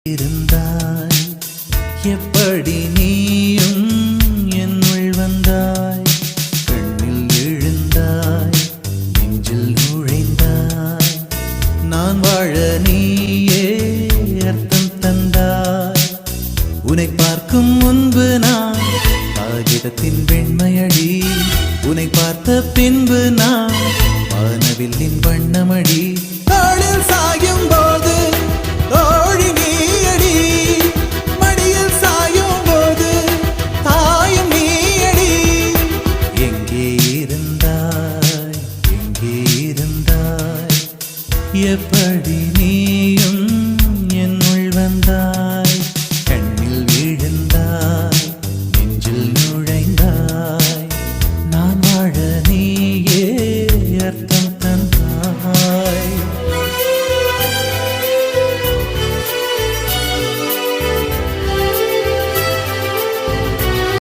இருந்தாய் எப்படி நீயும் என்னுள் வந்தாய் கண்ணில் எழுந்தாய் நெஞ்சில் நுழைந்தாய் நான் வாழ நீயே அர்த்தம் தந்தாய் உன்னை பார்க்கும் முன்பு நான் காகிதத்தின் வெண்மையடி உன்னை பார்த்த பின்பு நான் வானவில்லின் வண்ணமடி தாளில் சாயும் போது தோழி நீயடி மடியில் சாயும் போது தாயும் நீயடி எங்கே இருந்தாய் எப்படி நீயும் என்னுள் வந்தாய்